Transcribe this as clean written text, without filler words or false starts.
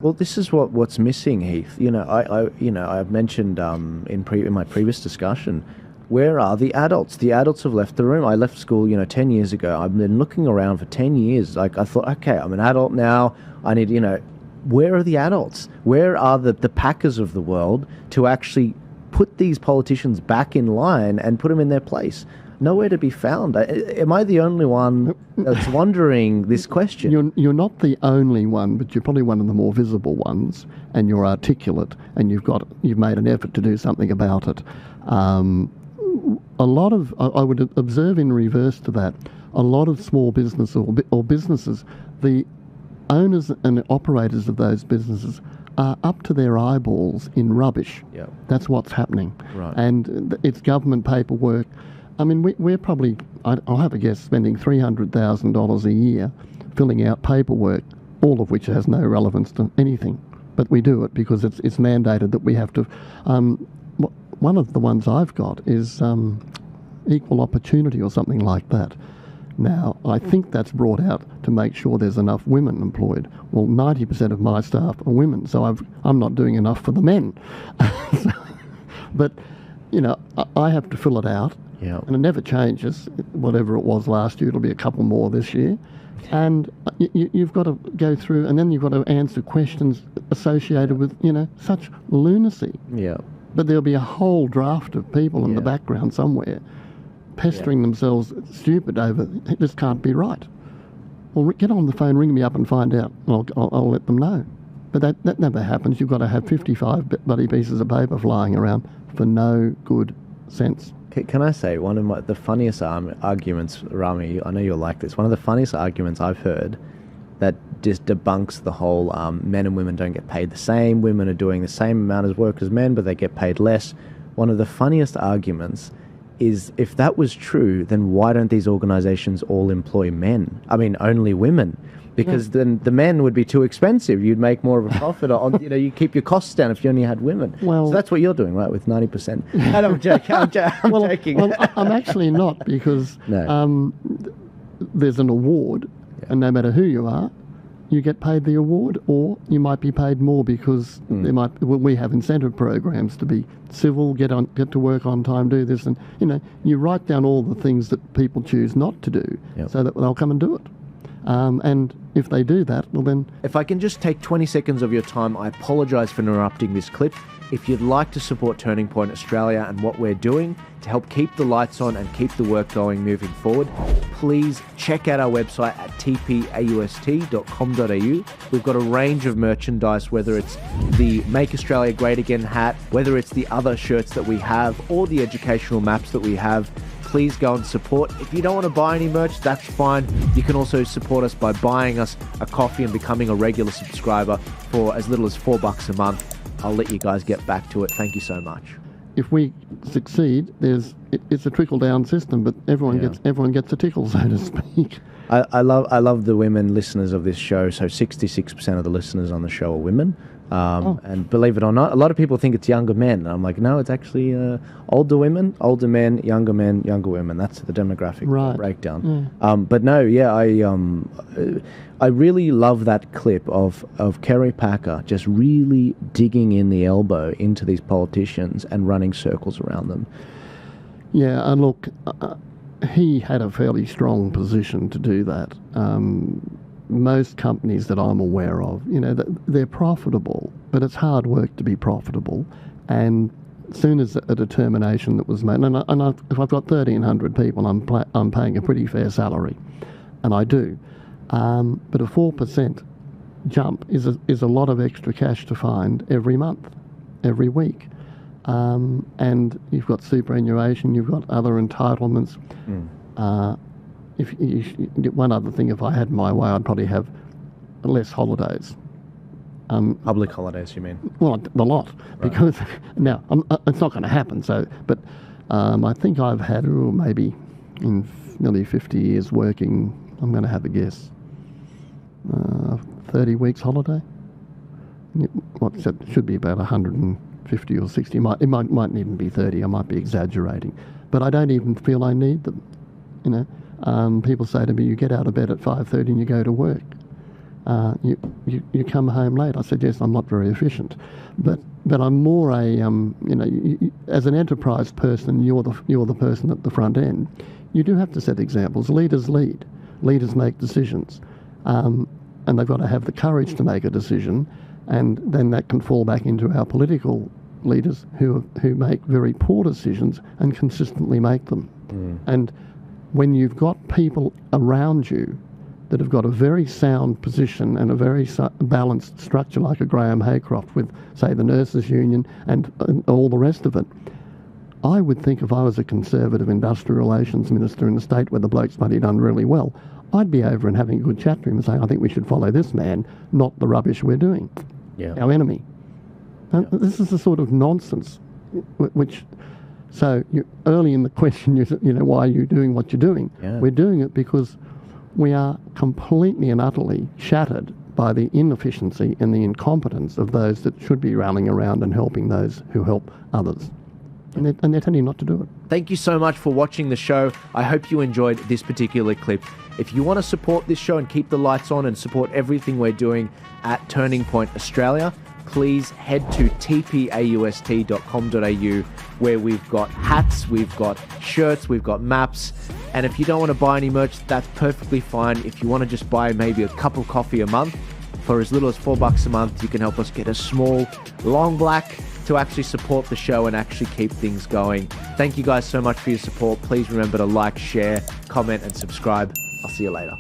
Well, this is what's missing, Heath. I've mentioned in my previous discussion, where are the adults? The adults have left the room. I left school, 10 years ago. I've been looking around for 10 years. Like I thought, okay, I'm an adult now. I need, where are the adults? Where are the packers of the world to actually put these politicians back in line and put them in their place? Nowhere to be found. Am I the only one that's wondering this question? You're not the only one, but you're probably one of the more visible ones, and you're articulate, and you've made an effort to do something about it. A lot of I would observe in reverse to that, a lot of small business or businesses, the owners and operators of those businesses are up to their eyeballs in rubbish. Yeah. That's what's happening. Right. And it's government paperwork. I mean, we're probably, I'll have a guess, spending $300,000 a year filling out paperwork, all of which has no relevance to anything. But we do it because it's mandated that we have to. One of the ones I've got is equal opportunity or something like that. Now, I think that's brought out to make sure there's enough women employed. Well, 90% of my staff are women, so I'm not doing enough for the men. But, I have to fill it out. Yeah. And it never changes. Whatever it was last year, it'll be a couple more this year. And you've got to go through, and then you've got to answer questions associated with, such lunacy. Yeah. But there'll be a whole draft of people in the background somewhere pestering themselves stupid over, this can't be right. Well, get on the phone, ring me up and find out. I'll let them know. But that never happens. You've got to have 55 bloody pieces of paper flying around for no good sense. Can I say one of the funniest arguments, Rami, I know you'll like this, one of the funniest arguments I've heard that just debunks the whole men and women don't get paid the same, women are doing the same amount of work as men, but they get paid less. One of the funniest arguments is, if that was true, then why don't these organizations all employ men? I mean, only women. Because then the men would be too expensive. You'd make more of a profit on, you keep your costs down if you only had women. Well, so that's what you're doing, right, with 90%. And I'm joking. I'm joking. Well, I'm actually not, because there's an award, and no matter who you are, you get paid the award, or you might be paid more because we have incentive programs to be civil, get to work on time, do this, and you write down all the things that people choose not to do, so that they'll come and do it. And if they do that, well then... If I can just take 20 seconds of your time, I apologise for interrupting this clip. If you'd like to support Turning Point Australia and what we're doing to help keep the lights on and keep the work going moving forward, please check out our website at tpaust.com.au. We've got a range of merchandise, whether it's the Make Australia Great Again hat, whether it's the other shirts that we have, or the educational maps that we have. Please go and support. If you don't want to buy any merch, that's fine. You can also support us by buying us a coffee and becoming a regular subscriber for as little as $4 a month. I'll let you guys get back to it. Thank you so much. If we succeed, it's a trickle-down system, but everyone gets a tickle, so to speak. I love the women listeners of this show. So 66% of the listeners on the show are women. And believe it or not, a lot of people think it's younger men. And I'm like, no, it's actually older women, older men, younger women. That's the demographic breakdown. But no, I really love that clip of Kerry Packer just really digging in the elbow into these politicians and running circles around them. Yeah, and look, he had a fairly strong position to do that. Most companies that I'm aware of, they're profitable, but it's hard work to be profitable. And as soon as a determination that was made, if I've got 1,300 people, I'm paying a pretty fair salary, and I do. But a 4% jump is a lot of extra cash to find every month, every week. And you've got superannuation, you've got other entitlements. If you get one other thing, if I had my way, I'd probably have less holidays. Public holidays, you mean? Well, a lot, because now it's not going to happen. So, but I think I've had maybe in nearly 50 years working. I'm going to have a guess. 30 weeks holiday. What's that? Should be about 150 or 60. It might even be 30. I might be exaggerating, but I don't even feel I need them. People say to me, you get out of bed at 5:30 and you go to work. you come home late. I said, yes, I'm not very efficient, but I'm more a as an enterprise person, you're the person at the front end. You do have to set examples. Leaders lead. Leaders make decisions, and they've got to have the courage to make a decision, and then that can fall back into our political leaders who make very poor decisions and consistently make them. And when you've got people around you that have got a very sound position and a very balanced structure, like a Graham Haycroft with, say, the Nurses Union and all the rest of it, I would think if I was a Conservative Industrial Relations Minister in a state where the bloke's bloody done really well, I'd be over and having a good chat to him and saying, I think we should follow this man, not the rubbish we're doing, our enemy. And this is the sort of nonsense which... So early in the question, why are you doing what you're doing? We're doing it because we are completely and utterly shattered by the inefficiency and the incompetence of those that should be rallying around and helping those who help others. And they're telling you not to do it. Thank you so much for watching the show. I hope you enjoyed this particular clip. If you want to support this show and keep the lights on and support everything we're doing at Turning Point Australia, please head to tpaust.com.au, where we've got hats, we've got shirts, we've got maps. And if you don't want to buy any merch, that's perfectly fine. If you want to just buy maybe a cup of coffee a month, for as little as $4 a month, you can help us get a small long black to actually support the show and actually keep things going. Thank you guys so much for your support. Please remember to like, share, comment, and subscribe. I'll see you later.